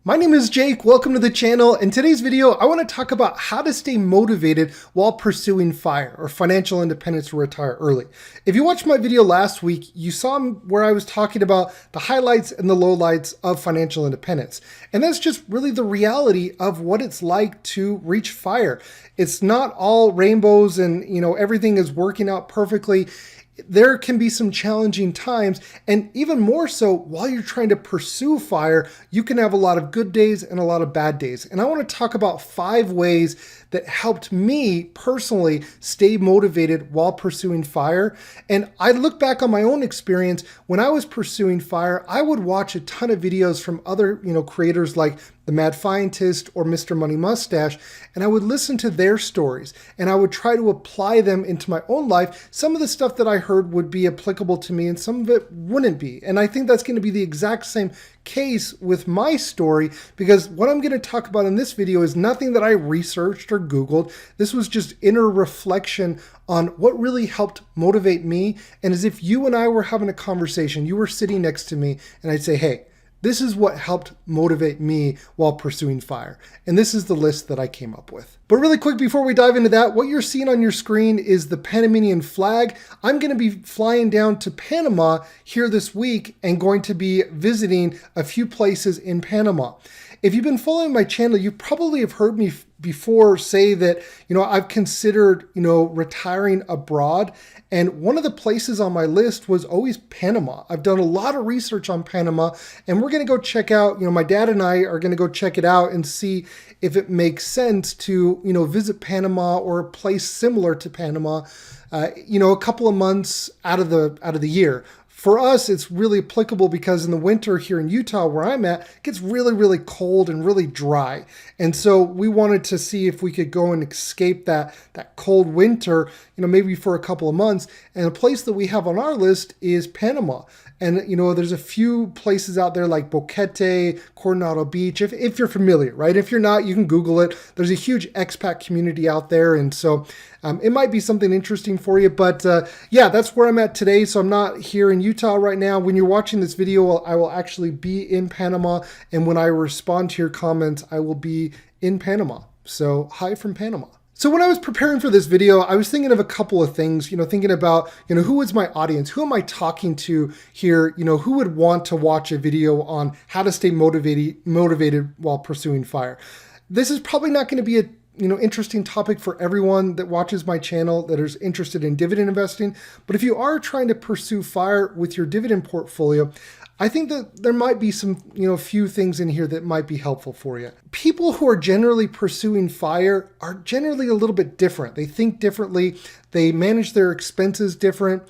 My name is Jake, welcome to the channel. In today's video, I want to talk about how to stay motivated while pursuing FIRE, or financial independence to retire early. If you watched my video last week, you saw where I was talking about the highlights and the lowlights of financial independence. And that's just really the reality of what it's like to reach FIRE. It's not all rainbows and everything is working out perfectly. There can be some challenging times, and even more so while you're trying to pursue FIRE, you can have a lot of good days and a lot of bad days. And I want to talk about 5 ways that helped me personally stay motivated while pursuing FIRE. And I look back on my own experience when I was pursuing FIRE. I would watch a ton of videos from other creators like The Mad Fientist or Mr. Money Mustache, and I would listen to their stories and I would try to apply them into my own life. Some of the stuff that I heard would be applicable to me and some of it wouldn't be. And I think that's going to be the exact same case with my story, because what I'm going to talk about in this video is nothing that I researched or Googled. This was just inner reflection on what really helped motivate me. And as if you and I were having a conversation, you were sitting next to me and I'd say, hey, this is what helped motivate me while pursuing FIRE. And this is the list that I came up with. But really quick, before we dive into that, what you're seeing on your screen is the Panamanian flag. I'm going to be flying down to Panama here this week and going to be visiting a few places in Panama. If you've been following my channel, you probably have heard me before say that, I've considered, retiring abroad. And one of the places on my list was always Panama. I've done a lot of research on Panama, and we're going to go check out, my dad and I are going to go check it out and see if it makes sense to, visit Panama or a place similar to Panama, a couple of months out of the year. For us, it's really applicable because in the winter here in Utah, where I'm at, it gets really, really cold and really dry. And so we wanted to see if we could go and escape that cold winter, maybe for a couple of months. And a place that we have on our list is Panama. And, there's a few places out there like Boquete, Coronado Beach, if you're familiar, right? If you're not, you can Google it. There's a huge expat community out there. And so it might be something interesting for you. But yeah, that's where I'm at today. So I'm not here in Utah right now. When you're watching this video, I will actually be in Panama. And when I respond to your comments, I will be in Panama. So hi from Panama. So when I was preparing for this video, I was thinking of a couple of things, thinking about, who is my audience? Who am I talking to here? Who would want to watch a video on how to stay motivated while pursuing FIRE? This is probably not going to be a interesting topic for everyone that watches my channel that is interested in dividend investing. But if you are trying to pursue FIRE with your dividend portfolio, I think that there might be some, few things in here that might be helpful for you. People who are generally pursuing FIRE are generally a little bit different. They think differently. They manage their expenses different.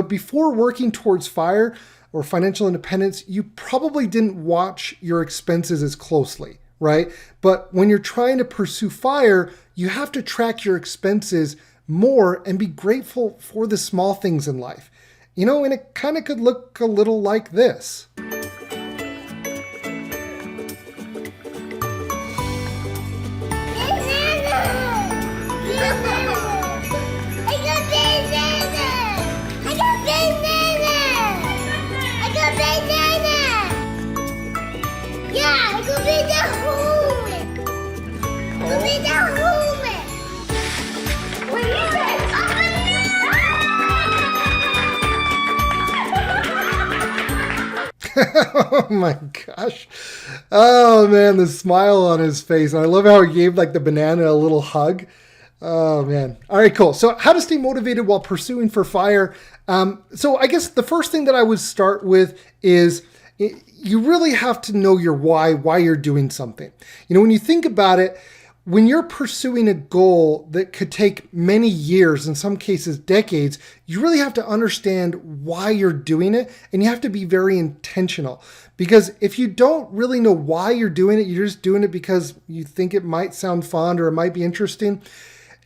Before working towards FIRE or financial independence, you probably didn't watch your expenses as closely, right? But when you're trying to pursue FIRE, you have to track your expenses more and be grateful for the small things in life. And it kind of could look a little like this. Oh my gosh. Oh man, the smile on his face. And I love how he gave like the banana a little hug. Oh man. All right, cool. So how to stay motivated while pursuing for FIRE. So I guess the first thing that I would start with is you really have to know your why you're doing something. When you think about it, when you're pursuing a goal that could take many years, in some cases decades, you really have to understand why you're doing it, and you have to be very intentional. Because if you don't really know why you're doing it, you're just doing it because you think it might sound fun or it might be interesting,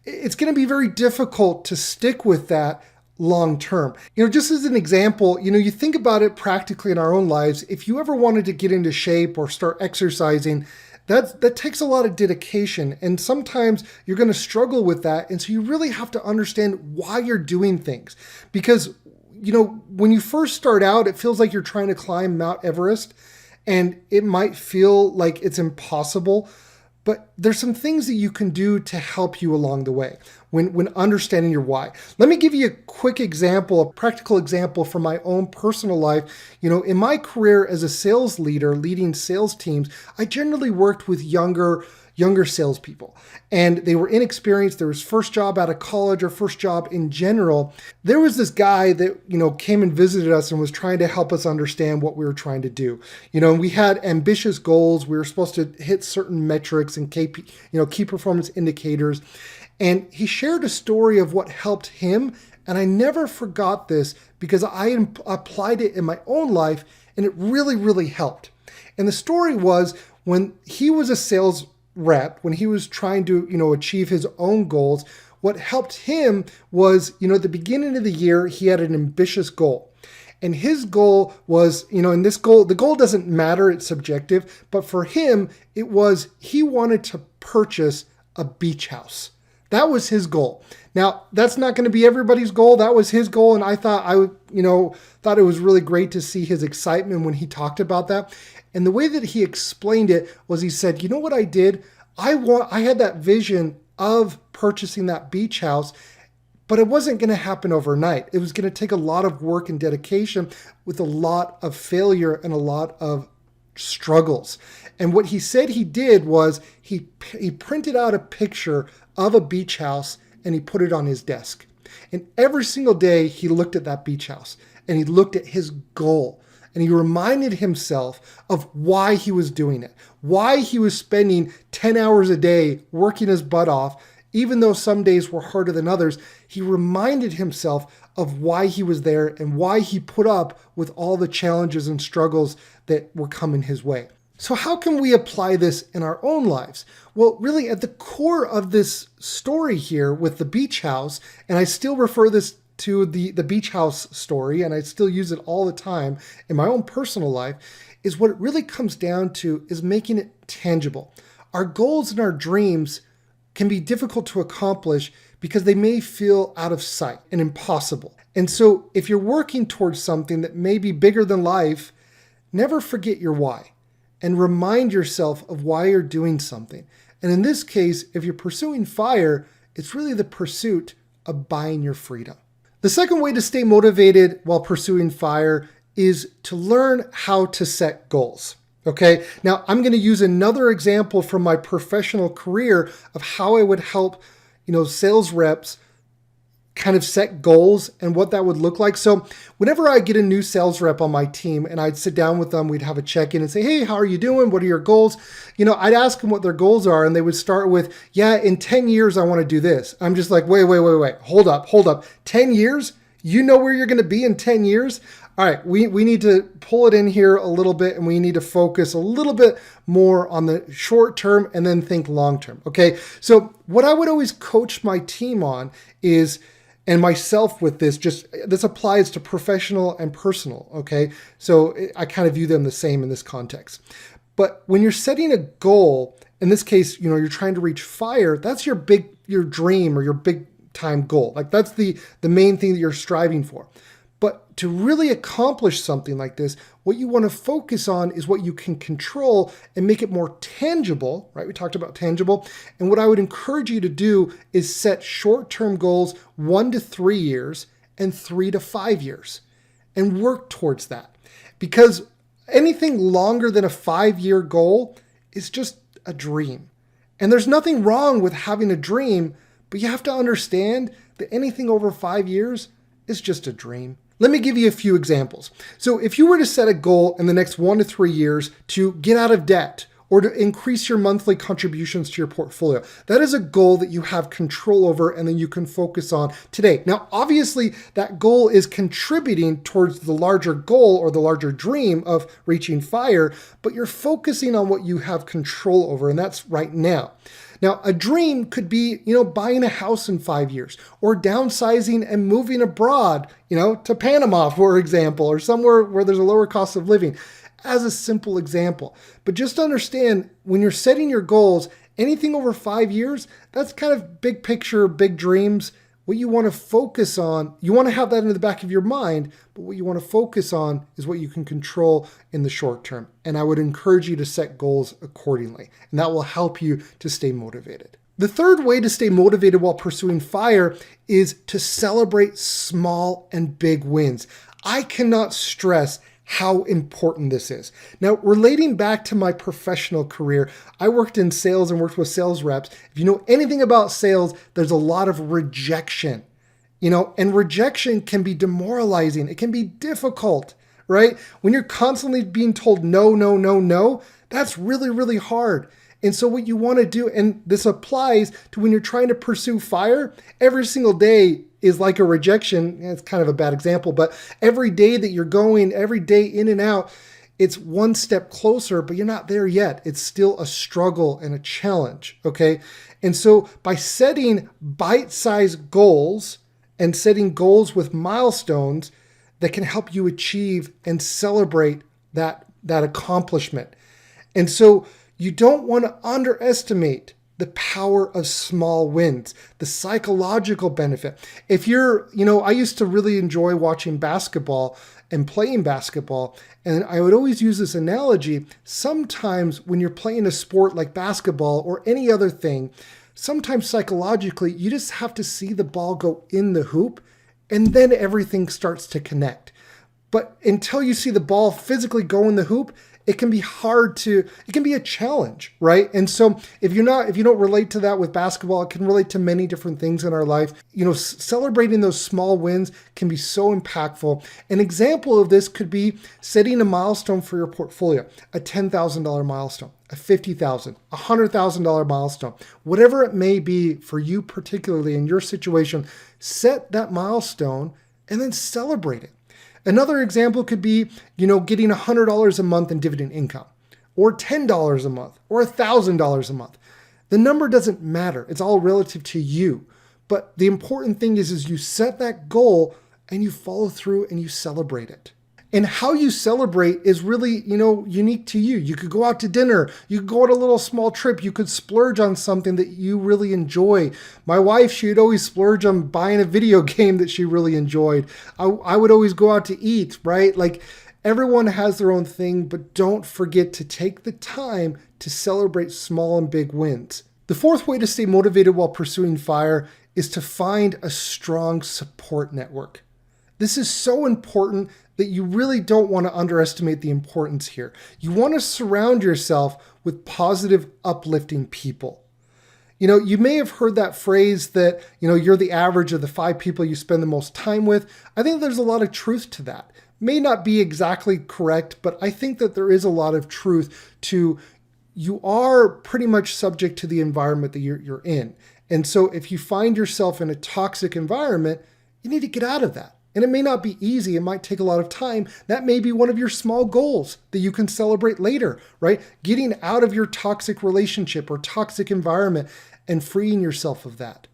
it's going to be very difficult to stick with that long term. Just as an example, you think about it practically in our own lives. If you ever wanted to get into shape or start exercising, that takes a lot of dedication, and sometimes you're going to struggle with that. And so you really have to understand why you're doing things, because when you first start out, it feels like you're trying to climb Mount Everest, And it might feel like it's impossible, but there's some things that you can do to help you along the way when understanding your why. Let me give you a quick example, a practical example from my own personal life. In my career as a sales leader, leading sales teams, I generally worked with younger salespeople, and they were inexperienced. There was first job out of college or first job in general. There was this guy that, came and visited us and was trying to help us understand what we were trying to do. We had ambitious goals. We were supposed to hit certain metrics and key performance indicators. And he shared a story of what helped him. And I never forgot this because I applied it in my own life, and it really, really helped. And the story was when he was a sales rep, when he was trying to, achieve his own goals, what helped him was, at the beginning of the year, he had an ambitious goal. And his goal was, the goal doesn't matter, it's subjective, but for him, it was he wanted to purchase a beach house. That was his goal. Now, that's not going to be everybody's goal. That was his goal. And I thought thought it was really great to see his excitement when he talked about that. And the way that he explained it was he said, what I did? I had that vision of purchasing that beach house, but it wasn't going to happen overnight. It was going to take a lot of work and dedication with a lot of failure and a lot of struggles. And what he said he did was he printed out a picture of a beach house and he put it on his desk. And every single day he looked at that beach house and he looked at his goal. And he reminded himself of why he was doing it, why he was spending 10 hours a day working his butt off, even though some days were harder than others. He reminded himself of why he was there and why he put up with all the challenges and struggles that were coming his way. So how can we apply this in our own lives? Well, really at the core of this story here with the beach house, and I still refer this to the beach house story, and I still use it all the time in my own personal life, is what it really comes down to is making it tangible. Our goals and our dreams can be difficult to accomplish because they may feel out of sight and impossible. And so if you're working towards something that may be bigger than life, never forget your why and remind yourself of why you're doing something. And in this case, if you're pursuing FIRE, it's really the pursuit of buying your freedom. The second way to stay motivated while pursuing FIRE is to learn how to set goals. Okay, now I'm going to use another example from my professional career of how I would help, sales reps kind of set goals and what that would look like. So whenever I get a new sales rep on my team and I'd sit down with them, we'd have a check-in and say, hey, how are you doing? What are your goals? I'd ask them what their goals are, and they would start with, yeah, in 10 years, I want to do this. I'm just like, wait, hold up. 10 years? You know where you're going to be in 10 years? All right, we need to pull it in here a little bit, and we need to focus a little bit more on the short term and then think long term. Okay, so what I would always coach my team on is, and myself with this applies to professional and personal, okay? So I kind of view them the same in this context. But when you're setting a goal, in this case, you're trying to reach FIRE, that's your dream or your big time goal. Like that's the main thing that you're striving for. But to really accomplish something like this, what you want to focus on is what you can control and make it more tangible, right? We talked about tangible. And what I would encourage you to do is set short-term goals 1 to 3 years and 3 to 5 years and work towards that. Because anything longer than a 5-year goal is just a dream. And there's nothing wrong with having a dream, but you have to understand that anything over 5 years is just a dream. Let me give you a few examples. So if you were to set a goal in the next 1 to 3 years to get out of debt or to increase your monthly contributions to your portfolio, that is a goal that you have control over and then you can focus on today. Now, obviously, that goal is contributing towards the larger goal or the larger dream of reaching FIRE, but you're focusing on what you have control over, and that's right now. Now, a dream could be, buying a house in 5 years or downsizing and moving abroad, to Panama, for example, or somewhere where there's a lower cost of living, as a simple example. But just understand when you're setting your goals, anything over 5 years, that's kind of big picture, big dreams what you want to focus on, you want to have that in the back of your mind, but what you want to focus on is what you can control in the short term. And I would encourage you to set goals accordingly, and that will help you to stay motivated. The third way to stay motivated while pursuing FIRE is to celebrate small and big wins. I cannot stress how important this is. Now, relating back to my professional career, I worked in sales and worked with sales reps. If you know anything about sales, there's a lot of rejection, and rejection can be demoralizing. It can be difficult, right? When you're constantly being told no, no, no, no, that's really, really hard. And so what you want to do, and this applies to when you're trying to pursue FIRE, every single day is like a rejection. It's kind of a bad example, but every day that you're going, every day in and out, it's one step closer, but you're not there yet. It's still a struggle and a challenge, okay? And so by setting bite-sized goals and setting goals with milestones that can help you achieve and celebrate that accomplishment. And so you don't want to underestimate the power of small wins, the psychological benefit. If I used to really enjoy watching basketball and playing basketball, and I would always use this analogy. Sometimes when you're playing a sport like basketball or any other thing, sometimes psychologically, you just have to see the ball go in the hoop, and then everything starts to connect. But until you see the ball physically go in the hoop, it can be it can be a challenge, right? And so if you don't relate to that with basketball, it can relate to many different things in our life. Celebrating those small wins can be so impactful. An example of this could be setting a milestone for your portfolio, a $10,000 milestone, a $50,000, a $100,000 milestone, whatever it may be for you, particularly in your situation. Set that milestone and then celebrate it. Another example could be, getting $100 a month in dividend income, or $10 a month, or $1,000 a month. The number doesn't matter. It's all relative to you. But the important thing is you set that goal and you follow through and you celebrate it. And how you celebrate is really, unique to you. You could go out to dinner. You could go on a little small trip. You could splurge on something that you really enjoy. My wife, she'd always splurge on buying a video game that she really enjoyed. I would always go out to eat, right? Like, everyone has their own thing, but don't forget to take the time to celebrate small and big wins. The fourth way to stay motivated while pursuing FIRE is to find a strong support network. This is so important that you really don't want to underestimate the importance here. You want to surround yourself with positive, uplifting people. You may have heard that phrase that, you're the average of the 5 people you spend the most time with. I think there's a lot of truth to that. May not be exactly correct, but I think that there is a lot of truth to you are pretty much subject to the environment that you're in. And so if you find yourself in a toxic environment, you need to get out of that. And it may not be easy. It might take a lot of time. That may be one of your small goals that you can celebrate later, right? Getting out of your toxic relationship or toxic environment and freeing yourself of that.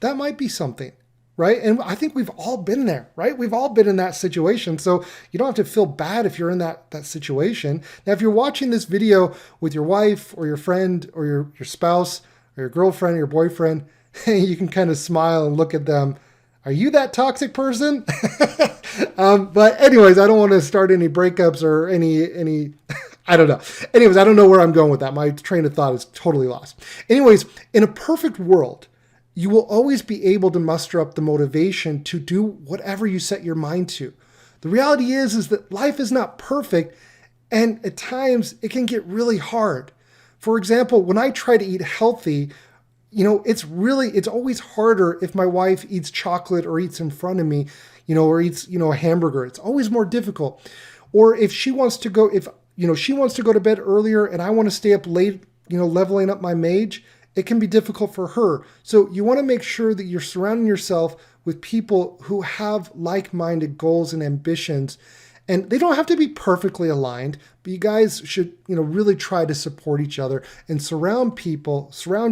That might be something, right? And I think we've all been there, right? We've all been in that situation. So you don't have to feel bad if you're in that situation. Now, if you're watching this video with your wife or your friend or your spouse or your girlfriend or your boyfriend, you can kind of smile and look at them. Are you that toxic person? But anyways, I don't want to start any breakups or any, I don't know. Anyways, I don't know where I'm going with that. My train of thought is totally lost. Anyways, in a perfect world, you will always be able to muster up the motivation to do whatever you set your mind to. The reality is that life is not perfect, and at times it can get really hard. For example, when I try to eat healthy, it's always harder if my wife eats chocolate or eats in front of me, or eats, a hamburger. It's always more difficult. Or if she wants to go to bed earlier and I want to stay up late, leveling up my mage, it can be difficult for her. So you want to make sure that you're surrounding yourself with people who have like-minded goals and ambitions. And they don't have to be perfectly aligned, but you guys should, really try to support each other and surround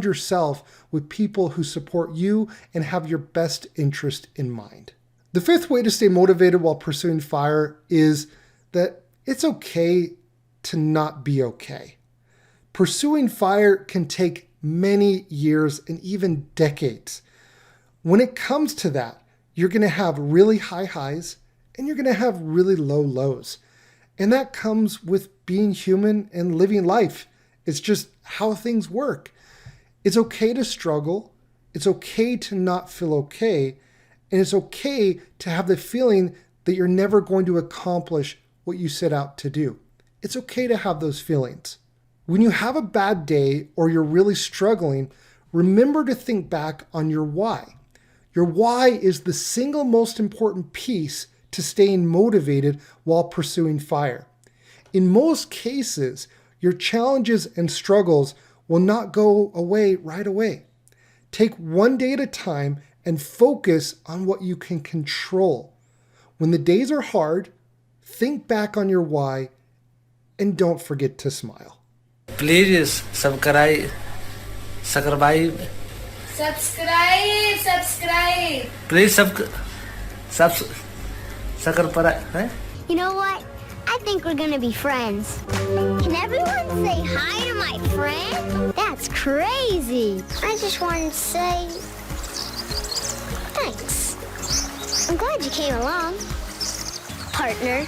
yourself with people who support you and have your best interest in mind. The fifth way to stay motivated while pursuing FIRE is that it's okay to not be okay. Pursuing FIRE can take many years and even decades. When it comes to that, you're going to have really high highs and you're going to have really low lows. And that comes with being human and living life. It's just how things work. It's okay to struggle. It's okay to not feel okay. And it's okay to have the feeling that you're never going to accomplish what you set out to do. It's okay to have those feelings. When you have a bad day or you're really struggling, remember to think back on your why. Your why is the single most important piece to staying motivated while pursuing FIRE. In most cases, your challenges and struggles will not go away right away. Take one day at a time and focus on what you can control. When the days are hard, think back on your why and don't forget to smile. Please subscribe. Subscribe. Please subscribe. You know what? I think we're gonna be friends. Can everyone say hi to my friend? That's crazy. I just wanted to say thanks. I'm glad you came along, partner.